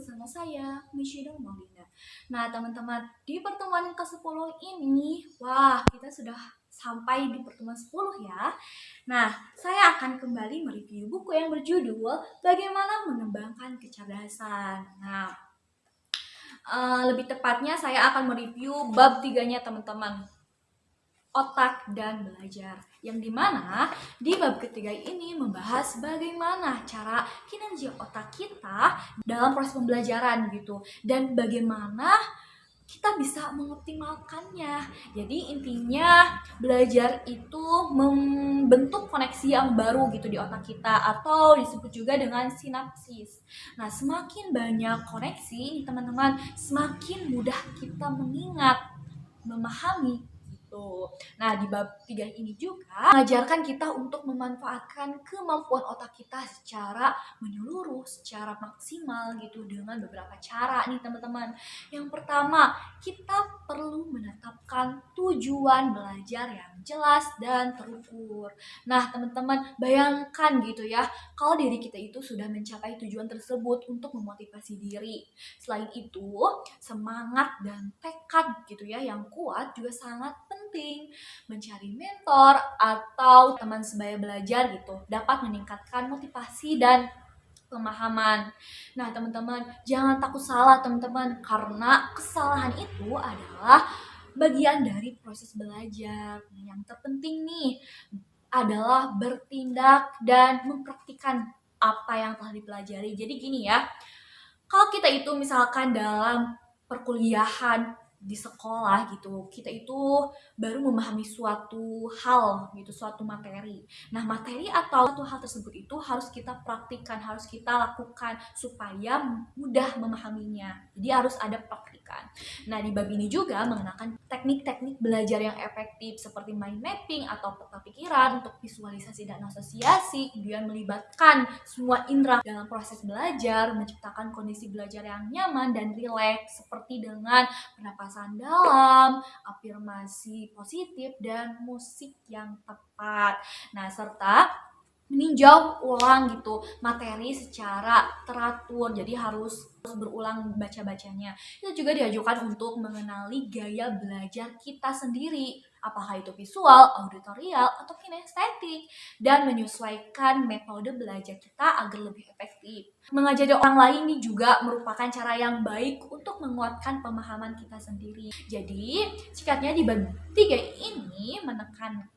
bersama saya, Michelle Maulina. Nah, teman-teman, di pertemuan ke-10 ini, wah, kita sudah sampai di pertemuan 10 ya. Nah, saya akan kembali mereview buku yang berjudul Bagaimana Mengembangkan Kecerdasan. Nah, lebih tepatnya saya akan mereview bab 3-nya teman-teman. Otak dan belajar, yang dimana di bab ketiga ini membahas bagaimana cara kinerja otak kita dalam proses pembelajaran gitu, dan bagaimana kita bisa mengoptimalkannya. Jadi intinya belajar itu membentuk koneksi yang baru gitu di otak kita, atau disebut juga dengan sinapsis. Nah, semakin banyak koneksi nih teman-teman, semakin mudah kita mengingat, memahami gitu. Nah, di bab 3 ini juga mengajarkan kita untuk memanfaatkan kemampuan otak kita secara menyeluruh, secara maksimal gitu, dengan beberapa cara nih teman-teman. Yang pertama, kita perlu menetapkan tujuan belajar yang jelas dan terukur. Nah, teman-teman, bayangkan gitu ya, kalau diri kita itu sudah mencapai tujuan tersebut untuk memotivasi diri. Selain itu, semangat dan tekad gitu ya yang kuat juga sangat penting. Mencari mentor atau teman sebaya belajar gitu dapat meningkatkan motivasi dan pemahaman. Nah, teman-teman, jangan takut salah teman-teman, karena kesalahan itu adalah bagian dari proses belajar. Yang terpenting nih adalah bertindak dan mempraktikkan apa yang telah dipelajari. Jadi gini ya, kalau kita itu misalkan dalam perkuliahan di sekolah gitu, kita itu baru memahami suatu hal gitu, suatu materi. Nah, materi atau suatu hal tersebut itu harus kita praktikkan, harus kita lakukan supaya mudah memahaminya. Jadi harus ada praktikan. Nah, di bab ini juga mengenakan teknik-teknik belajar yang efektif seperti mind mapping atau peta pikiran untuk visualisasi dan asosiasi, kemudian melibatkan semua indera dalam proses belajar, menciptakan kondisi belajar yang nyaman dan rileks seperti dengan pernapasan dalam, afirmasi positif, dan musik yang tepat. Nah, serta meninjau ulang gitu materi secara teratur, jadi harus berulang baca-bacanya. Itu juga diajukan untuk mengenali gaya belajar kita sendiri, apakah itu visual, auditorial, atau kinestetik, dan menyesuaikan metode belajar kita agar lebih efektif. Mengajari orang lain ini juga merupakan cara yang baik untuk menguatkan pemahaman kita sendiri. Jadi, singkatnya di bab 3 ini menekankan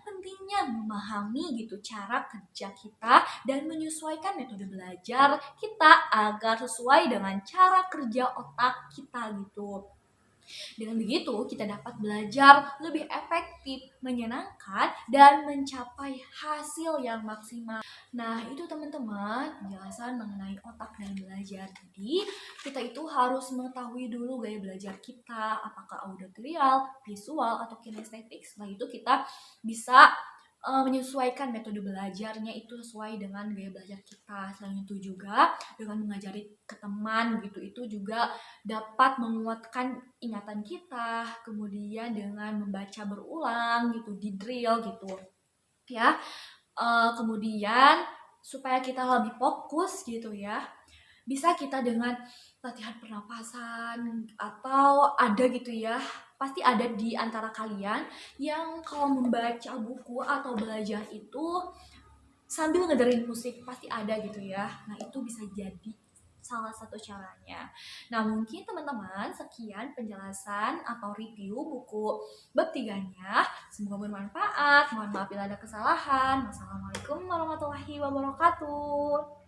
pentingnya memahami gitu cara kerja kita dan menyesuaikan metode belajar kita agar sesuai dengan cara kerja otak kita gitu. Dengan begitu, kita dapat belajar lebih efektif, menyenangkan, dan mencapai hasil yang maksimal. Nah, itu teman-teman penjelasan mengenai otak dan belajar. Jadi, kita itu harus mengetahui dulu gaya belajar kita, apakah auditorial, visual, atau kinestetik. Setelah itu kita bisa menyesuaikan metode belajarnya itu sesuai dengan gaya belajar kita. Selain itu juga dengan mengajari ke teman gitu, itu juga dapat menguatkan ingatan kita. Kemudian dengan membaca berulang gitu, di drill gitu ya. Kemudian supaya kita lebih fokus gitu ya, bisa kita dengan latihan pernapasan, atau ada gitu ya, pasti ada di antara kalian yang kalau membaca buku atau belajar itu sambil ngedengerin musik, pasti ada gitu ya. Nah, itu bisa jadi salah satu caranya. Nah, mungkin teman-teman sekian penjelasan atau review buku bab 3-nya. Semoga bermanfaat. Mohon maaf bila ada kesalahan. Wassalamualaikum warahmatullahi wabarakatuh.